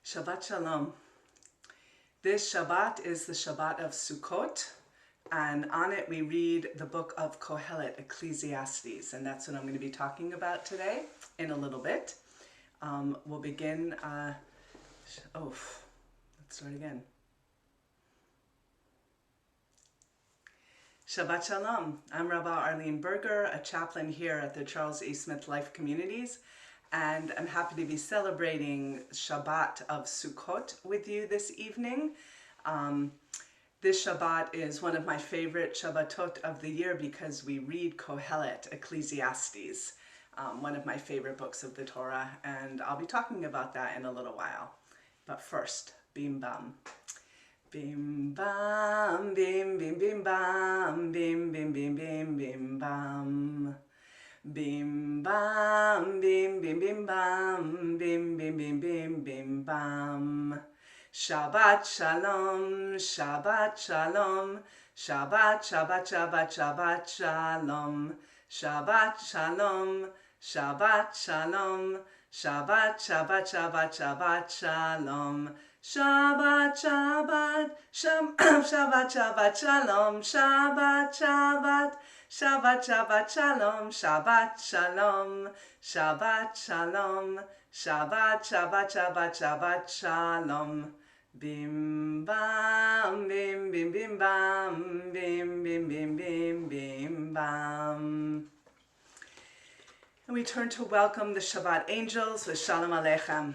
Shabbat Shalom. This Shabbat is the Shabbat of Sukkot, and on it we read the Book of Kohelet, Ecclesiastes, and that's what I'm going to be talking about today in a little bit. We'll begin, let's start again. Shabbat Shalom. I'm Rabbi Arlene Berger, a chaplain here at the Charles E. Smith Life Communities, and I'm happy to be celebrating Shabbat of Sukkot with you this evening. This Shabbat is one of my favorite Shabbatot of the year because we read Kohelet, Ecclesiastes, one of my favorite books of the Torah, and I'll be talking about that in a little while. But first, Bim Bam. Bim Bam, Bim Bim Bim Bam, Bim Bim Bim Bim Bim Bam. Bim Bam, Bim Bim Bim Bam, Bim Bim Bim Bim Bim Bam. Shabbat Shalom, Shabbat Shalom, Shabbat Shabbat Shabbat Shabbat Shalom, Shabbat Shalom, Shabbat Shalom, Shabbat Shabbat Shabbat Shabbat Shalom, Shabbat Shabbat, Shabbat Shabbat Shalom, Shabbat Shabbat, Shabbat Shabbat Shalom, Shabbat Shalom, Shabbat Shalom, Shabbat Shabbat Shabbat Shabbat Shalom. Bim Bam, Bim Bim Bim Bam, Bim Bim Bim Bim Bim Bam. And we turn to welcome the Shabbat angels with Shalom Aleichem.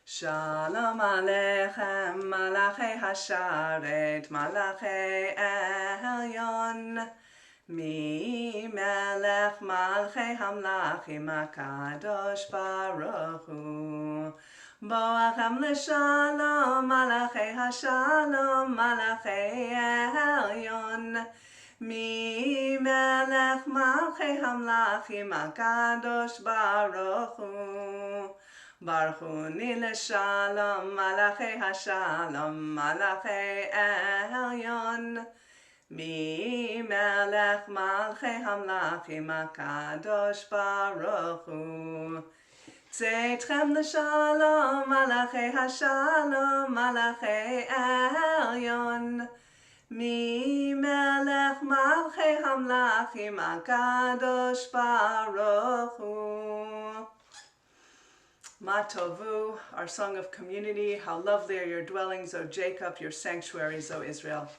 Shalom Aleichem, Malachei Hasharet, Malachei Elyon. Mi melech malchei hamlachim HaKadosh Baruch Hu. Boachem l'shalom, malachei hashalom, malachei elyon. Mi melech malchei hamlachim HaKadosh Baruch Hu. Baruch Hu ni l'shalom, malachei hashalom, malachei elyon. Mi melech malchei hamlachim HaKadosh Baruch Hu. Tzeitkhem l'shalom, malachei hashalom, malachei elyon. Mi melech malchei hamlachim HaKadosh Baruch Hu. Ma tovu, our song of community. How lovely are your dwellings, O Jacob, your sanctuaries, O Israel.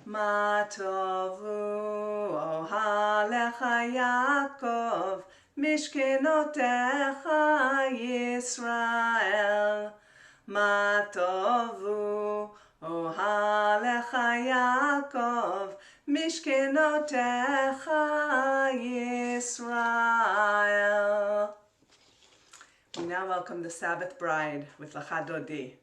Ma tovu ohalecha Yaakov, mishkenotecha Yisrael. Ma tovu ohalecha Yaakov, mishkenotecha Yisrael. We now welcome the Sabbath bride with Lecha Dodi.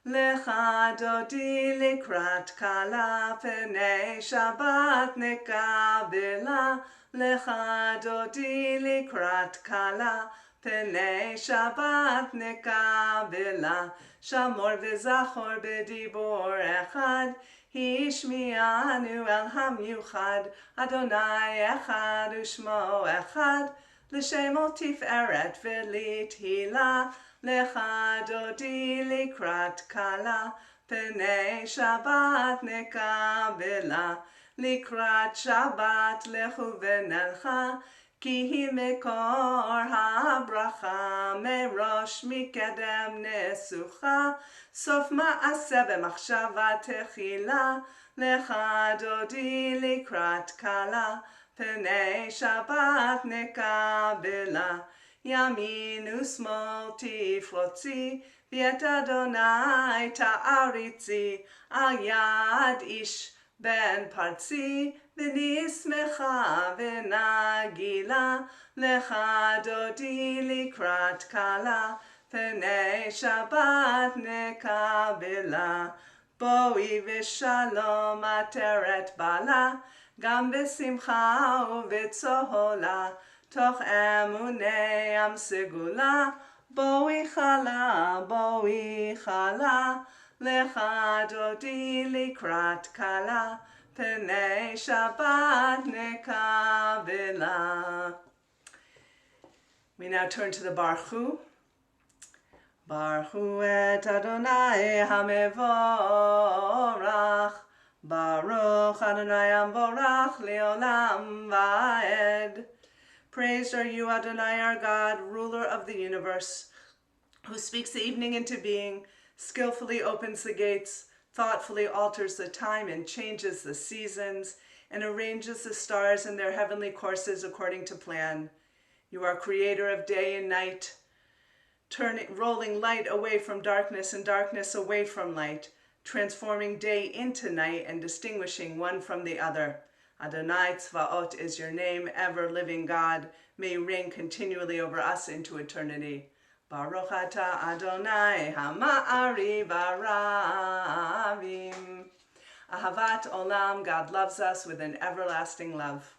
Lecha Dodi likrat kala p'nei Shabbat nekabela. Lecha Dodi likrat kala p'nei Shabbat nekabela. Shamor v'zachor b'dibor echad. Hishmianu el hamyuchad. Adonai echad u'shmo echad. L'shemo tiferet v'lithilah. Lecha Dodi likrat kala, p'nei Shabbat nekabela. Likrat Shabbat lechu v'nelcha, ki hi mekor ha'bracha, merosh mikedem nesucha, sof ma'aseh b'machshava techila. Lecha Dodi likrat kala, p'nei Shabbat nekabela. Yamin usmol tifrotzi, v'et Adonai ta'aritzi, al yad ish ben partzi, v'nismecha v'nagila. Lecha Dodi likrat kala, p'nei Shabbat nekabela. Boi v'shalom ateret bala, gam v'simcha u'v'tzohola. Toch emunei am segula, boi chala, lecha Dodi likrat kala, p'nei Shabbat nekabela. We now turn to the Baruch Hu. Baruch et Adonai HaMevorach, Baruch Adonai HaMevorach Leolam Vaed. Praised are you, Adonai, our God, ruler of the universe, who speaks the evening into being, skillfully opens the gates, thoughtfully alters the time and changes the seasons, and arranges the stars in their heavenly courses according to plan. You are creator of day and night, rolling light away from darkness and darkness away from light, transforming day into night and distinguishing one from the other. Adonai Tzvaot is your name, ever-living God. May you reign continually over us into eternity. Baruch atah Adonai Hama'ari Baravim. Ahavat Olam, God loves us with an everlasting love.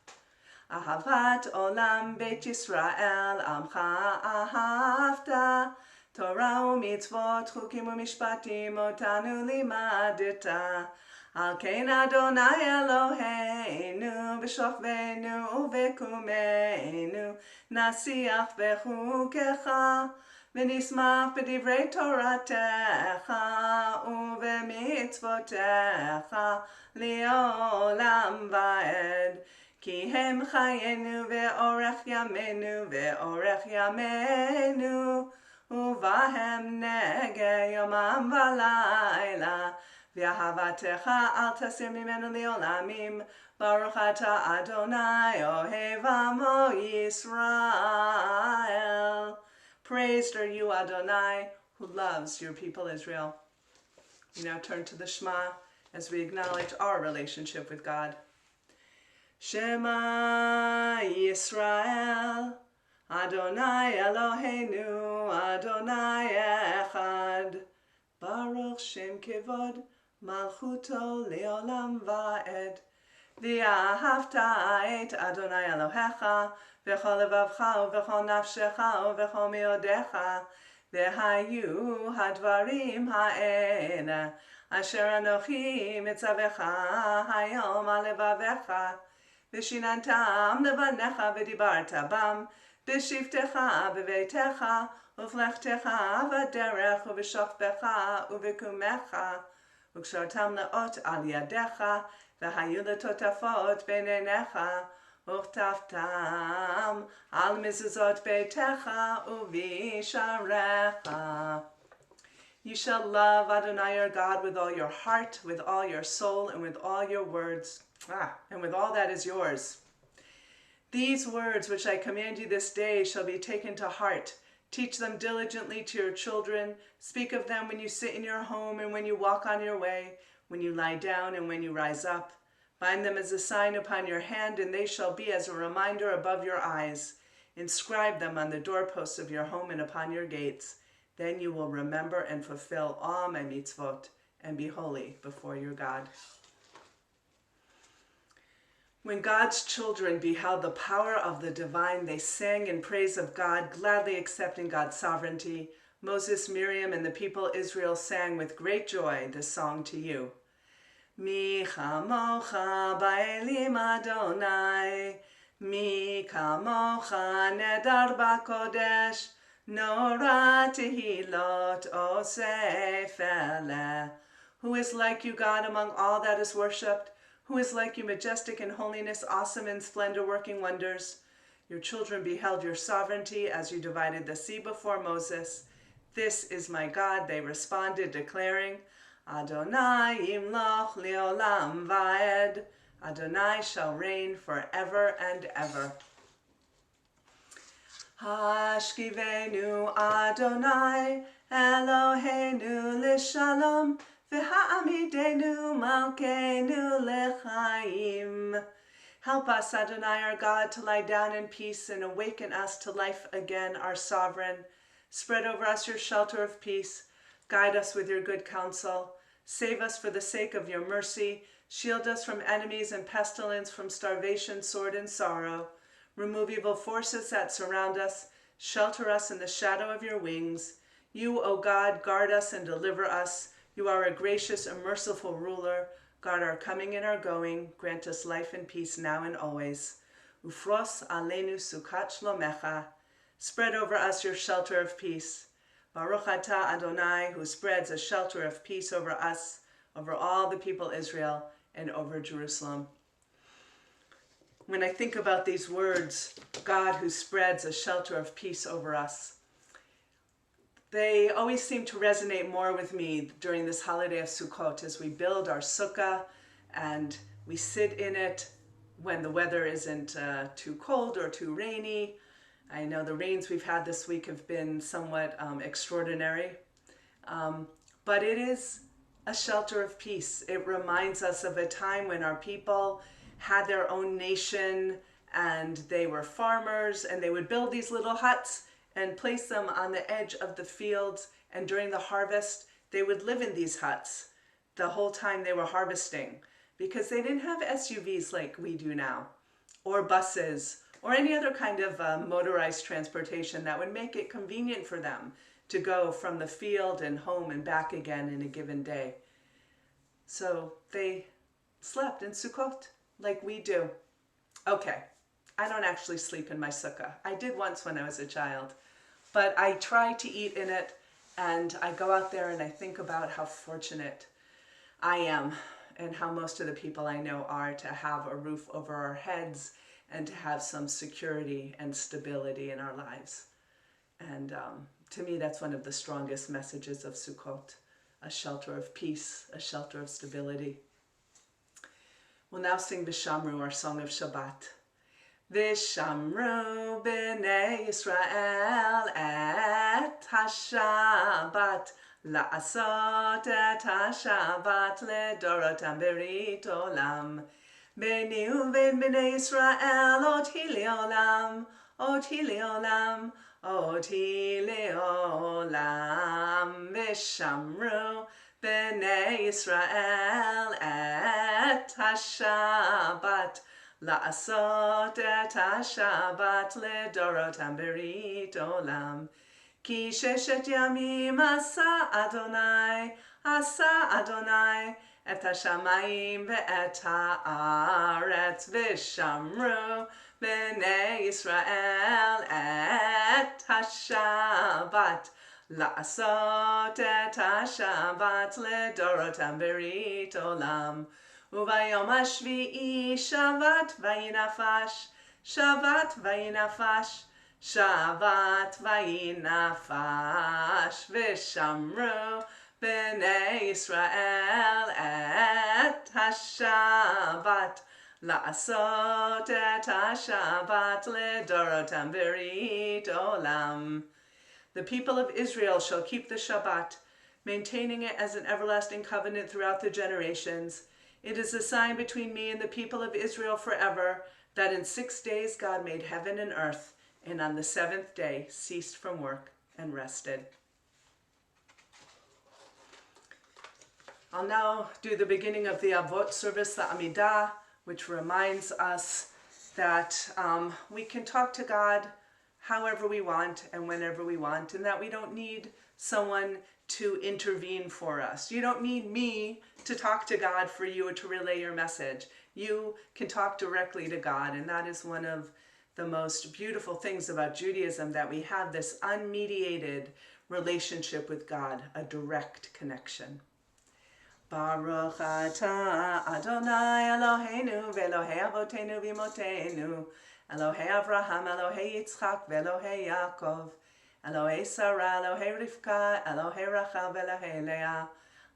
Ahavat Olam Beit Yisrael Amcha Ahavta. Torah u'mitzvot chukim u'mishpatim otanu limadeta. Al kein Adonai Eloheinu b'shofvenu u'v'kumenu nasiach b'chukecha v'nismach b'divrei Toratecha u'v'mitzvotecha li'olam va'ed. Ki hem chayenu ve'orech yamenu uvahem nege yomam v'layla v'ahavatecha al tasir mimenu li'olamim. Baruch atah Adonai ohev amo Yisrael. Praised are you, Adonai, who loves your people Israel. We now turn to the Shema as we acknowledge our relationship with God. Shema Yisrael, Adonai Eloheinu, Adonai Echad. Baruch Shem Kevod, Malchuto Leolam Va'ed. V'ahavta et Adonai Elohecha, v'chol levavcha u'v'chol nafshecha u'v'chol meodecha, v'hayu hadvarim ha'ela, asher anochi mitzavecha hayom al levavecha. V'shinantam levanecha v'dibarta bam, b'shivtecha b'veitecha, u'flechtecha v'derech u'v'shofbecha u'v'kumecha, u'kshartam le'ot al yadecha, v'hayu letotafot b'neinecha, u'chtaftam al mezuzot beitecha u'visharecha. You shall love Adonai your God with all your heart, with all your soul, and with all your words. And with all that is yours. These words which I command you this day shall be taken to heart. Teach them diligently to your children. Speak of them when you sit in your home and when you walk on your way, when you lie down and when you rise up. Bind them as a sign upon your hand, and they shall be as a reminder above your eyes. Inscribe them on the doorposts of your home and upon your gates. Then you will remember and fulfill all my mitzvot and be holy before your God. When God's children beheld the power of the divine, they sang in praise of God, gladly accepting God's sovereignty. Moses, Miriam, and the people Israel sang with great joy this song to you. Mi chamocha ba'elim Adonai, mi kamocha nedar ba'kodesh, nora tehilot osef eleh. Who is like you, God, among all that is worshipped? Who is like you, majestic in holiness, awesome in splendor, working wonders? Your children beheld your sovereignty as you divided the sea before Moses. This is my God, they responded, declaring, Adonai yimloch leolam va'ed. Adonai shall reign forever and ever. Hashkivenu Adonai Eloheinu l'shalom, v'ha'amidenu malkeinu l'chaim. Help us, Adonai our God, to lie down in peace and awaken us to life again, our sovereign. Spread over us your shelter of peace. Guide us with your good counsel. Save us for the sake of your mercy. Shield us from enemies and pestilence, from starvation, sword, and sorrow. Remove evil forces that surround us. Shelter us in the shadow of your wings. You, O God, guard us and deliver us. You are a gracious and merciful ruler. Guard our coming and our going. Grant us life and peace now and always. Ufros aleinu sukat shlomecha. Spread over us your shelter of peace. Baruch atah Adonai, who spreads a shelter of peace over us, over all the people Israel, and over Jerusalem. When I think about these words, God who spreads a shelter of peace over us, they always seem to resonate more with me during this holiday of Sukkot as we build our sukkah and we sit in it when the weather isn't too cold or too rainy. I know the rains we've had this week have been somewhat extraordinary, but it is a shelter of peace. It reminds us of a time when our people had their own nation and they were farmers, and they would build these little huts and place them on the edge of the fields, and during the harvest they would live in these huts the whole time they were harvesting, because they didn't have SUVs like we do now, or buses, or any other kind of motorized transportation that would make it convenient for them to go from the field and home and back again in a given day. So they slept in Sukkot like we do. Okay, I don't actually sleep in my sukkah. I did once when I was a child, but I try to eat in it, and I go out there and I think about how fortunate I am and how most of the people I know are to have a roof over our heads and to have some security and stability in our lives. And to me, that's one of the strongest messages of Sukkot, a shelter of peace, a shelter of stability. We'll now sing V'Shamru, our song of Shabbat. V'Shamru b'nei Yisrael et ha-Shabbat, la'asot et ha-Shabbat ledorotam berit olam. Beni uven b'nei Yisrael oti le'olam, oti le'olam, oti le'olam. V'Shamru b'nei Yisrael et ha-Shabbat, la'asot et ha-Shabbat ledorotam berit olam. Ki sheshet yamim asa Adonai, et ha-shamayim ve'et ha'aretz. V'Shamru b'nei Yisrael et ha-Shabbat, la'asot et ha-Shabbat ledorotam berit olam. Uvayom hashvi'i Shabbat vayinafash, Shabbat vayinafash, Shabbat vayinafash. V'Shamru b'nei Yisrael et ha-Shabbat, la'asot et ha-Shabbat ledorotam berit olam. The people of Israel shall keep the Shabbat, maintaining it as an everlasting covenant throughout the generations. It is a sign between me and the people of Israel forever, that in 6 days God made heaven and earth, and on the 7th day ceased from work and rested. I'll now do the beginning of the Avot service, the Amidah, which reminds us that we can talk to God however we want and whenever we want, and that we don't need someone to intervene for us. You don't need me to talk to God for you or to relay your message. You can talk directly to God, and that is one of the most beautiful things about Judaism, that we have this unmediated relationship with God, a direct connection. Baruch atah Adonai Eloheinu v'Elohei Avotenu v'Imotenu, Elohei Avraham, Elohei Yitzchak, v'Elohei Yaakov, Elohei Sarah, Elohei Rivka, Elohei Rachel, v'Elohei Leah.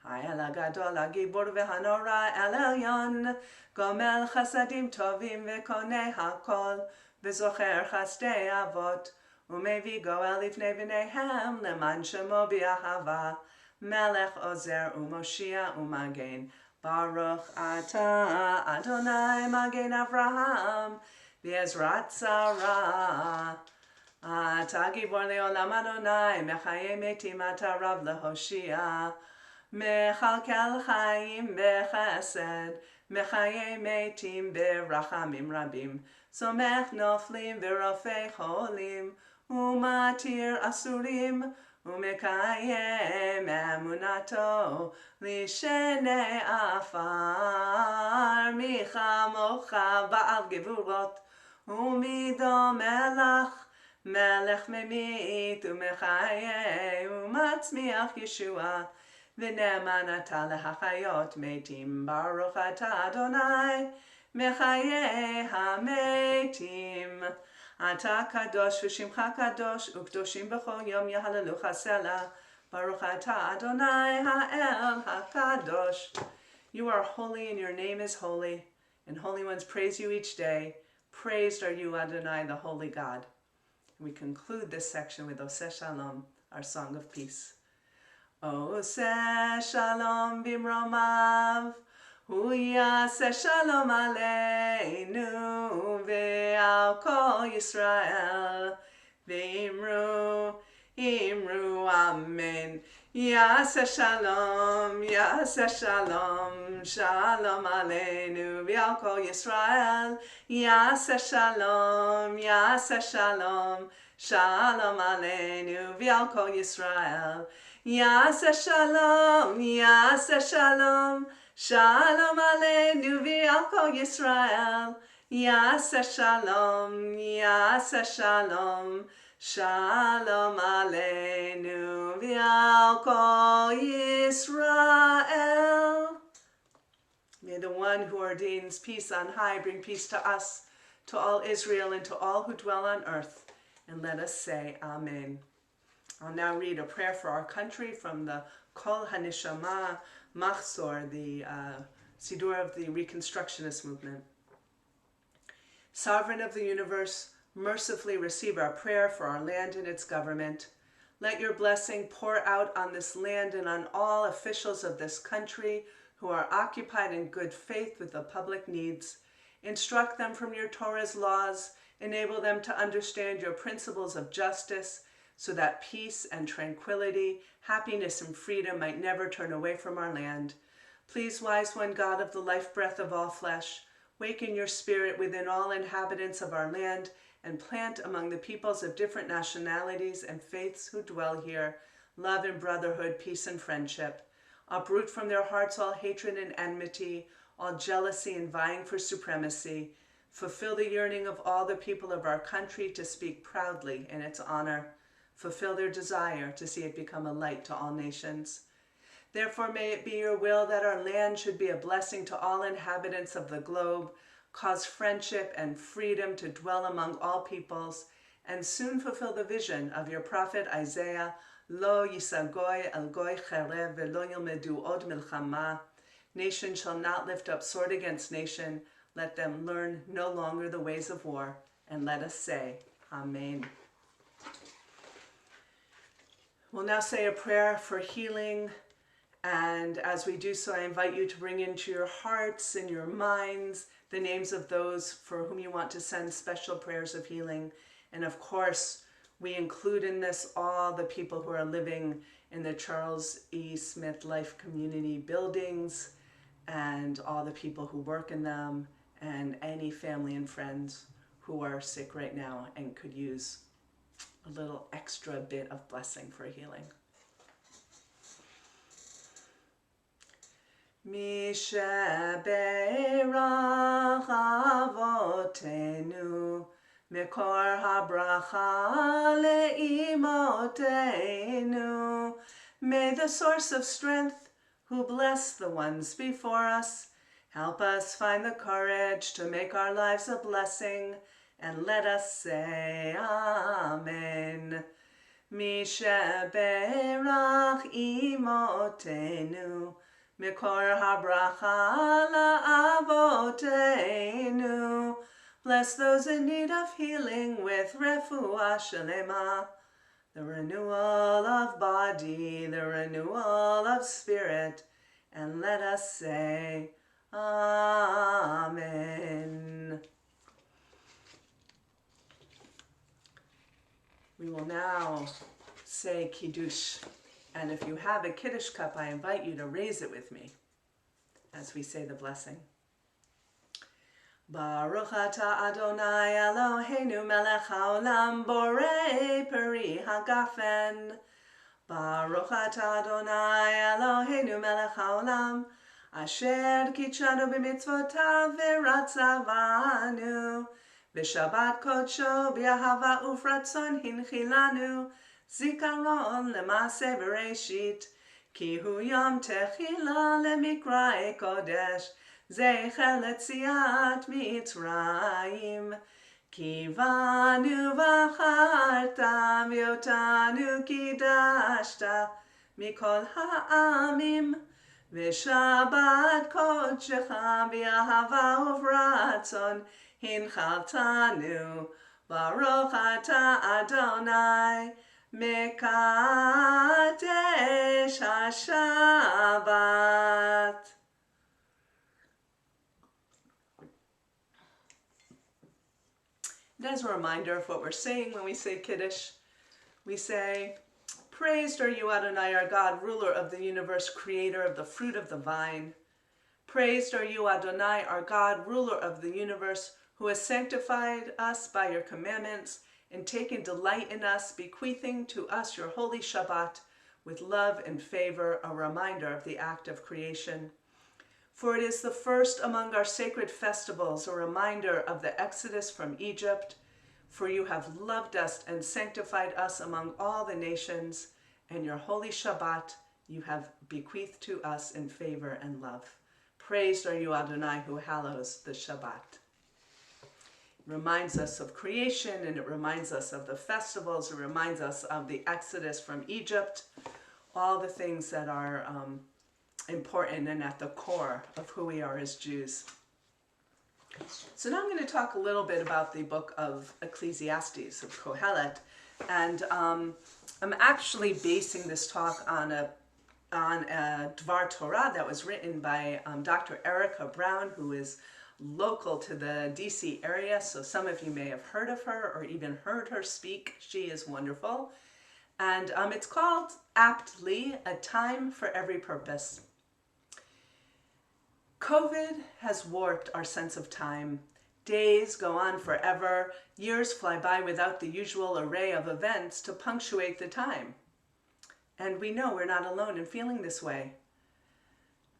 Ha'el HaGadol, HaGibor v'Hanora, El Elyon, Gomel Chasadim Tovim v'Konei HaKol, v'Zocher Chasdei Avot, U'Mevi Goel Livnei B'neihem, Leman Shemo B'Ahava, Melech Ozer U'Moshia U'Magen. Baruch atah Adonai Magen Avraham, v'Ezrat Sarah. Atah Gibor Le'olam Adonai, Mechaye Metim Atah Rav Lehoshia, Mechalkel Chaim B'Chesed, Mechaye Metim B'Rachamim Rabim, Somech Noflim V'Rofei Cholim, Umatir Asurim, Umekayem Emunato, Lishenei Afar, Micha Mocha Ba'al Gevurot, Umido Melach, מלך ממית ומחיה ומצמיח ישועה, ונאמן אתה להחיות מתים. ברוך אתה אדוני מחיי המתים. אתה קדוש ושמך קדוש, וקדושים בכל יום יהללוך סלה. ברוך אתה אדוני האל הקדוש. You are holy and your name is holy, and holy ones praise you each day. Praised are you, Adonai, the holy God. We conclude this section with Oseh Shalom, our song of peace. Oseh Shalom bimromav, hu yaseh shalom aleinu ve'al kol Yisrael, ve'imru amen. Yaseh shalom, shalom aleinu ve'al kol Yisrael. Yaseh shalom, shalom aleinu ve'al kol Yisrael. Yaseh shalom, shalom aleinu ve'al kol Yisrael. Yaseh shalom, shalom aleinu ve'al kol Yisrael. May the one who ordains peace on high bring peace to us, to all Israel, and to all who dwell on earth. And let us say Amen. I'll now read a prayer for our country from the Kol HaNeshama Machzor, the Siddur of the Reconstructionist movement. Sovereign of the universe, mercifully receive our prayer for our land and its government. Let your blessing pour out on this land and on all officials of this country who are occupied in good faith with the public needs. Instruct them from your Torah's laws. Enable them to understand your principles of justice, so that peace and tranquility, happiness and freedom might never turn away from our land. Please, wise one, God of the life breath of all flesh, waken your spirit within all inhabitants of our land and plant among the peoples of different nationalities and faiths who dwell here love and brotherhood, peace and friendship. Uproot from their hearts all hatred and enmity, all jealousy and vying for supremacy. Fulfill the yearning of all the people of our country to speak proudly in its honor. Fulfill their desire to see it become a light to all nations. Therefore, may it be your will that our land should be a blessing to all inhabitants of the globe, cause friendship and freedom to dwell among all peoples, and soon fulfill the vision of your prophet Isaiah, Lo yisagoy el goy cherev velo yilmedu od milchama. Nation shall not lift up sword against nation. Let them learn no longer the ways of war. And let us say, Amen. We'll now say a prayer for healing. And as we do so, I invite you to bring into your hearts and your minds the names of those for whom you want to send special prayers of healing. And of course, we include in this all the people who are living in the Charles E. Smith Life Community buildings and all the people who work in them and any family and friends who are sick right now and could use a little extra bit of blessing for healing. Mi sheberach avotenu Mekor habracha le'imotenu. May the source of strength, who bless the ones before us, help us find the courage to make our lives a blessing, and let us say Amen. Mi sheberach imotenu, Mekor habracha la'avotenu. Bless those in need of healing with refuah shalema, the renewal of body, the renewal of spirit, and let us say Amen. We will now say Kiddush, and if you have a Kiddush cup, I invite you to raise it with me as we say the blessing. Baruch atah Adonai Eloheinu melech haolam borei peri hagafen. Baruch atah Adonai Eloheinu melech haolam asher kitshanu b'mitzvotav v'ratzavanu V'Shabbat kodsho b'ahava ufratzon hinchilanu, zikaron lemase bereshit, ki hu yom techila lemikra kodesh, zecher letziat mitzrayim. Kivanu v'acharta v'otanu kidashta mikol ha'amim, v'shabbat kodshecha v'ahava uvratzon hinchaltanu, baruch ata Adonai mekadesh haShabbat. And as a reminder of what we're saying when we say Kiddush, we say, praised are you, Adonai, our God, ruler of the universe, creator of the fruit of the vine. Praised are you, Adonai, our God, ruler of the universe, who has sanctified us by your commandments and taken delight in us, bequeathing to us your holy Shabbat with love and favor, a reminder of the act of creation. For it is the first among our sacred festivals, a reminder of the exodus from Egypt. For you have loved us and sanctified us among all the nations, and your holy Shabbat you have bequeathed to us in favor and love. Praised are you, Adonai, who hallows the Shabbat. It reminds us of creation, and it reminds us of the festivals. It reminds us of the exodus from Egypt, all the things that are important and at the core of who we are as Jews. So now I'm going to talk a little bit about the book of Ecclesiastes, of Kohelet, and I'm actually basing this talk on a Dvar Torah that was written by Dr. Erica Brown, who is local to the DC area, so some of you may have heard of her or even heard her speak. She is wonderful. And it's called, aptly, A Time for Every Purpose. COVID has warped our sense of time. Days go on forever, years fly by without the usual array of events to punctuate the time. And we know we're not alone in feeling this way.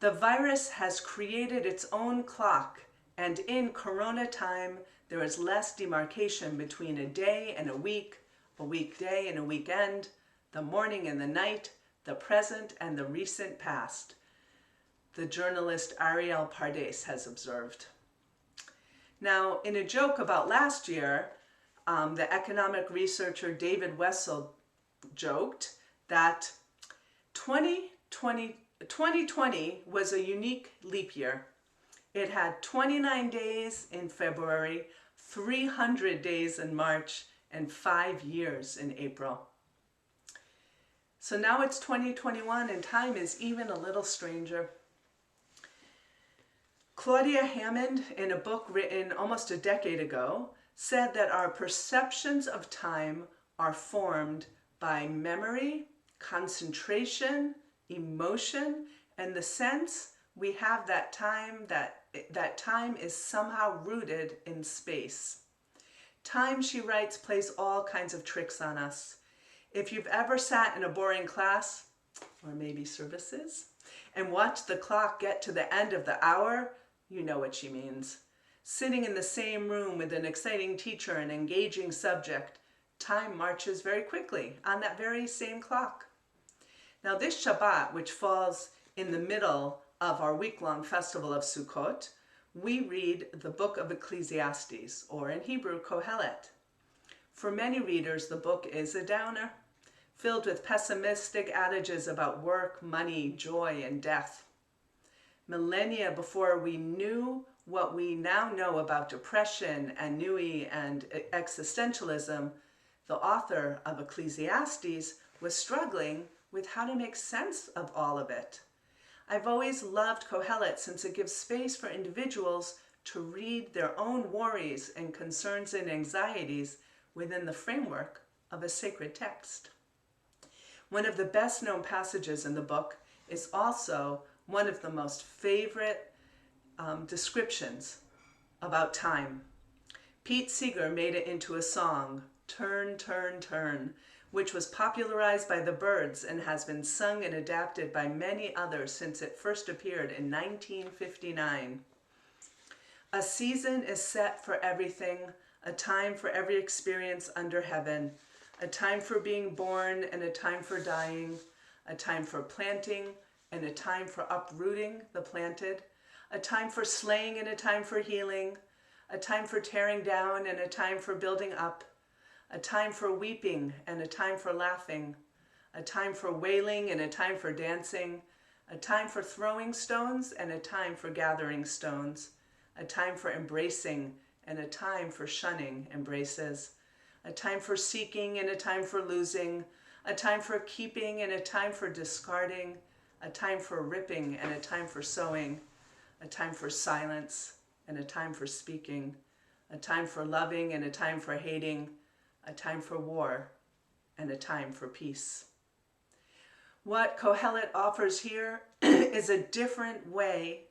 The virus has created its own clock, and in Corona time, there is less demarcation between a day and a weekday and a weekend, the morning and the night, the present and the recent past. The journalist Ariel Pardes has observed. Now, in a joke about last year, the economic researcher David Wessel joked that 2020 was a unique leap year. It had 29 days in February, 300 days in March, and 5 years in April. So now it's 2021 and time is even a little stranger. Claudia Hammond, in a book written almost a decade ago, said that our perceptions of time are formed by memory, concentration, emotion, and the sense we have that time is somehow rooted in space. Time, she writes, plays all kinds of tricks on us. If you've ever sat in a boring class, or maybe services, and watched the clock get to the end of the hour, you know what she means. Sitting in the same room with an exciting teacher and engaging subject, time marches very quickly on that very same clock. Now this Shabbat, which falls in the middle of our week-long festival of Sukkot, we read the Book of Ecclesiastes, or in Hebrew, Kohelet. For many readers, the book is a downer, filled with pessimistic adages about work, money, joy, and death. Millennia before we knew what we now know about depression, ennui, and existentialism, the author of Ecclesiastes was struggling with how to make sense of all of it. I've always loved Kohelet since it gives space for individuals to read their own worries and concerns and anxieties within the framework of a sacred text. One of the best known passages in the book is also one of the most favorite descriptions about time. Pete Seeger made it into a song, Turn, Turn, Turn, which was popularized by the Byrds and has been sung and adapted by many others since it first appeared in 1959. A season is set for everything, a time for every experience under heaven, a time for being born and a time for dying, a time for planting and a time for uprooting the planted, a time for slaying and a time for healing, a time for tearing down and a time for building up, a time for weeping and a time for laughing, a time for wailing and a time for dancing, a time for throwing stones and a time for gathering stones, a time for embracing and a time for shunning embraces, a time for seeking and a time for losing, a time for keeping and a time for discarding, a time for ripping and a time for sewing, a time for silence and a time for speaking, a time for loving and a time for hating, a time for war and a time for peace. What Kohelet offers here is a different way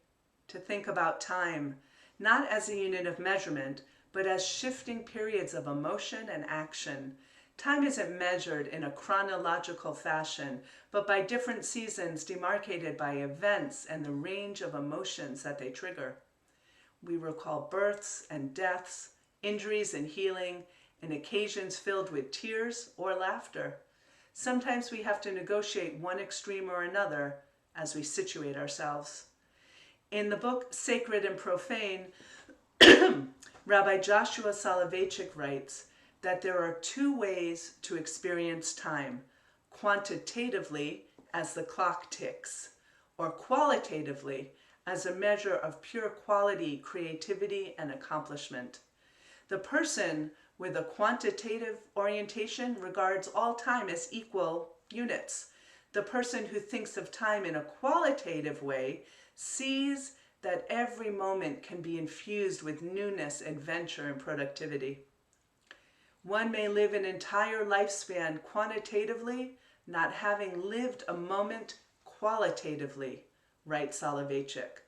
to think about time, not as a unit of measurement, but as shifting periods of emotion and action. Time isn't measured in a chronological fashion, but by different seasons demarcated by events and the range of emotions that they trigger. We recall births and deaths, injuries and healing, and occasions filled with tears or laughter. Sometimes we have to negotiate one extreme or another as we situate ourselves. In the book Sacred and Profane, Rabbi Joshua Soloveitchik writes that there are two ways to experience time: quantitatively, as the clock ticks, or qualitatively, as a measure of pure quality, creativity, and accomplishment. The person with a quantitative orientation regards all time as equal units. The person who thinks of time in a qualitative way sees that every moment can be infused with newness, adventure, and productivity. One may live an entire lifespan quantitatively, not having lived a moment qualitatively, writes Soloveitchik.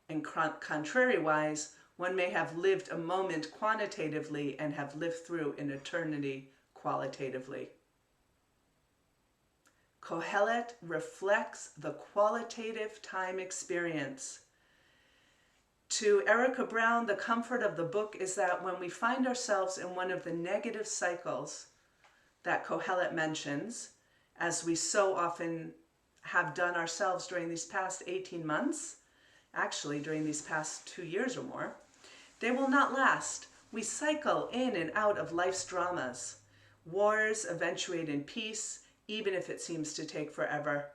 And contrariwise, one may have lived a moment quantitatively and have lived through an eternity qualitatively. Kohelet reflects the qualitative time experience. To Erica Brown, the comfort of the book is that when we find ourselves in one of the negative cycles that Kohelet mentions, as we so often have done ourselves during these past 18 months, actually during these past 2 years or more, they will not last. We cycle in and out of life's dramas. Wars eventuate in peace, even if it seems to take forever.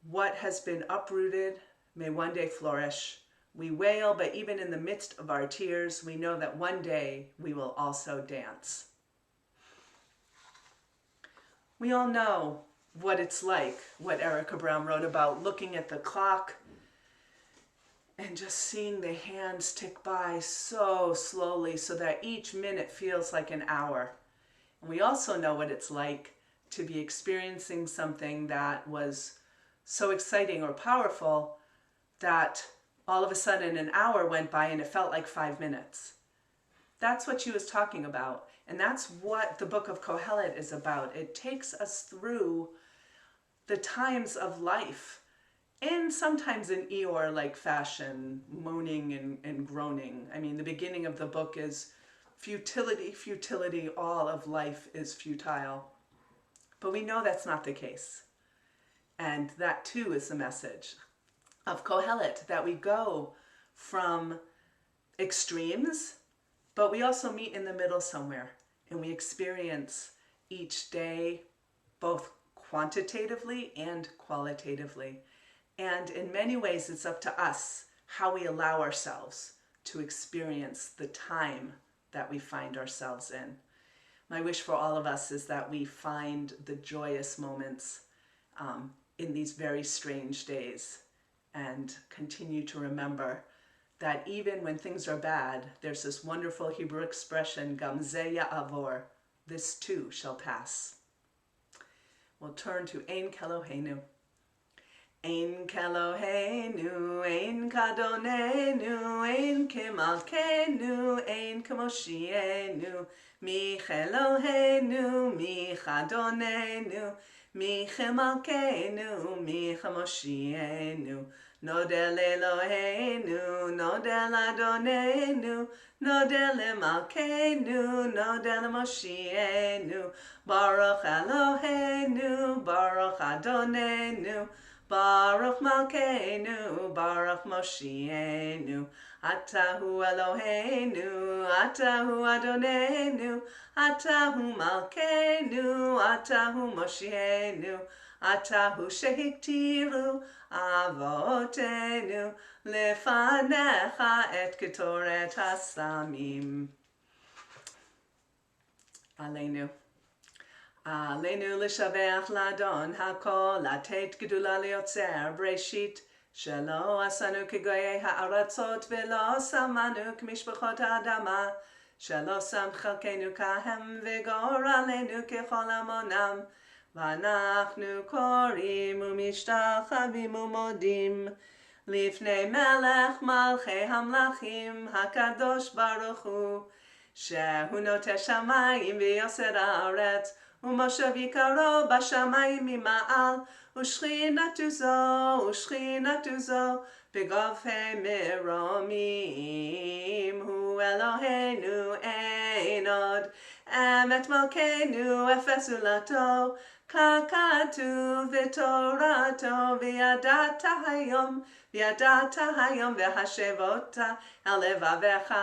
What has been uprooted may one day flourish. We wail, but even in the midst of our tears, we know that one day we will also dance. We all know what it's like, what Erica Brown wrote about, looking at the clock and just seeing the hands tick by so slowly so that each minute feels like an hour. And we also know what it's like to be experiencing something that was so exciting or powerful that all of a sudden an hour went by and it felt like 5 minutes. That's what she was talking about. And that's what the Book of Kohelet is about. It takes us through the times of life, and sometimes in Eeyore-like fashion, moaning and groaning. I mean, the beginning of the book is futility, futility, all of life is futile. But we know that's not the case. And that too is the message of Kohelet, that we go from extremes, but we also meet in the middle somewhere, and we experience each day both quantitatively and qualitatively. And in many ways, it's up to us how we allow ourselves to experience the time that we find ourselves in. My wish for all of us is that we find the joyous moments in these very strange days, and continue to remember that even when things are bad, there's this wonderful Hebrew expression, Gam ze ya'avor, this too shall pass. We'll turn to Ein Keloheinu. Ein Keloheinu, Ein Kadonenu, Ein Kemalkenu, Ein Kemoshienu, Mi Keloheinu, Mi Chadonenu, Micha Malkeinu, Micha Moshienu, Nodel Eloheinu, Nodel Adonenu, Nodel Malkeinu, Nodel Moshienu, Baruch Eloheinu, Baruch Adonenu, Baruch Malkeinu, Baruch Moshienu, Atahu Eloheinu, Atahu Adonenu, Atahu Malkeinu, Atahu Moshienu, Atahu Shehiktiru Avotenu, Lefanecha et Ketoret Hasamim. Aleinu. Aleinu l'shabeach l'adon hakol, latet gedula liotzer breshit, shelo asanu kegoyei ha'aratzot velo samanu k'mishpachot ha'adama, shelo sam chalkenu kahem v'gor aleinu kechol amonam, v'anachnu korim u'mishtachavim u'modim, lifnei melech malchei hamlachim hakadosh baruch hu, shehu noteh shamayim v'yoser haaretz, ומשה ויקרו בשמיים ממעל, ושכינתו זו בגופי מרומים. הוא אלוהינו אין עוד, אמת מלכנו אפס זולתו, ככתוב בתורתו, וידעת היום והשבות אל לבבך,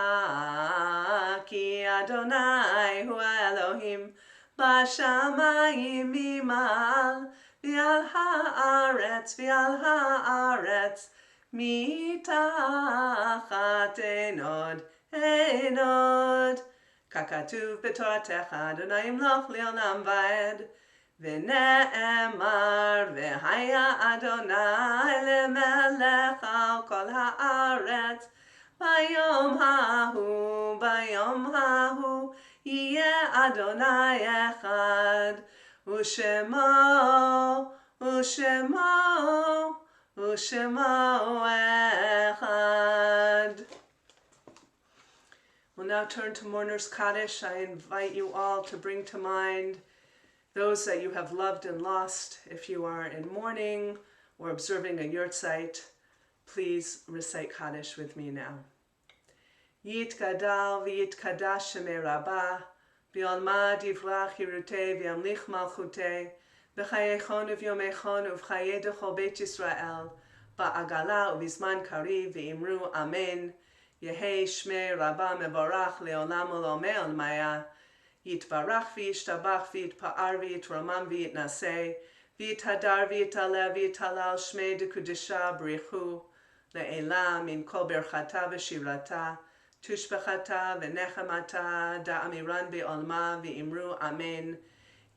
כי אדוני הוא האלוהים בשמיים ממעל, ועל הארץ מתחת אין עוד. ככתוב בתורתך, אדוני ימלוך לעולם ועד, ונאמר, והיה אדוני למלך על כל הארץ, ביום ההוא יהיה אדוני אחד, ושמו אחד. We'll now turn to Mourner's Kaddish. I invite you all to bring to mind those that you have loved and lost. If you are in mourning or observing a yurtzeit, please recite Kaddish with me now. Yitgadal v'yitkadash shemei Rabbah, b'alma divrach yirutei v'yamlich malchutei, b'chayechon uv'yomechon uv'chaye dechol Beit Yisrael, ba'agala uv'izman kariv v'imru amen, yehei shmei Rabbah mevorach le'olam u'lomei olmaya, yitbarach v'yishtabach v'yitpa'ar v'yitramam v'yitnaseh, v'yithadar v'yitalev v'yitalal shmei dekudisha b'richu, le'elam min kol berchata v'shirata, tushbachata v'nechemata da'amiran be'olma v'imru amen,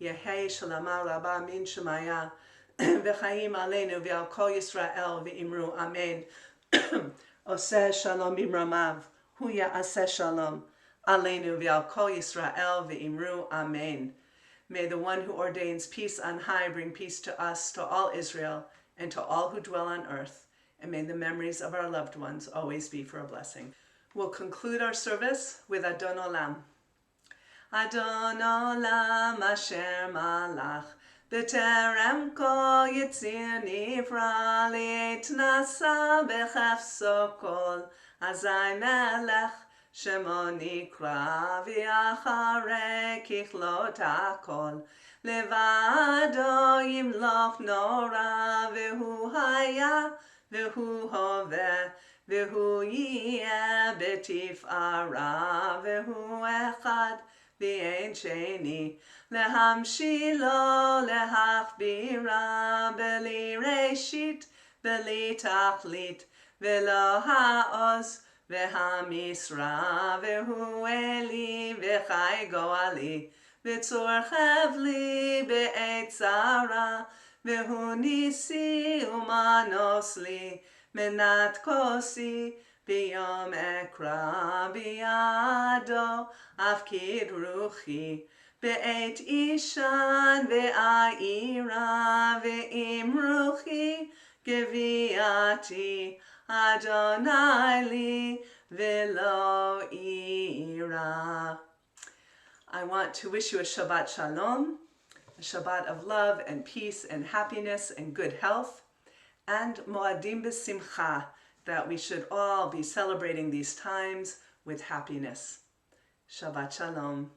yehei shalama rabba min shemaya v'chaim aleinu v'al kol Yisrael v'imru amen. Oseh shalom b'mramav, hu ya'aseh shalom aleinu v'al kol Yisrael v'imru amen. May the one who ordains peace on high bring peace to us, to all Israel, and to all who dwell on earth, and may the memories of our loved ones always be for a blessing. We'll conclude our service with Adon Olam. Adon Olam asher malach, b'terem kol yitzir nivra, li'etnasa b'chefso kol, azai melech shemo nikra, v'yacharei kichlot hakol, levado yimloch nora, v'hu haya, v'hu hoveh, V'hu yeh b'tif'ara, v'hu echad v'ein sheni, lehamshilo lehachbira, b'li reshit, b'li tachlit, v'lo ha'oz v'hamisra, v'hu eli v'chai goali, v'tzor chevli b'eit zara, v'hu nisi umanos li, Menat kosi biyom ekra biyado afkid ruchi be'et ishan ve'aira ve'im ruchi geviati Adonai li ve'lo ira. I want to wish you a Shabbat Shalom. a Shabbat of love and peace and happiness and good health, and Moadim B'Simcha, that we should all be celebrating these times with happiness. Shabbat Shalom.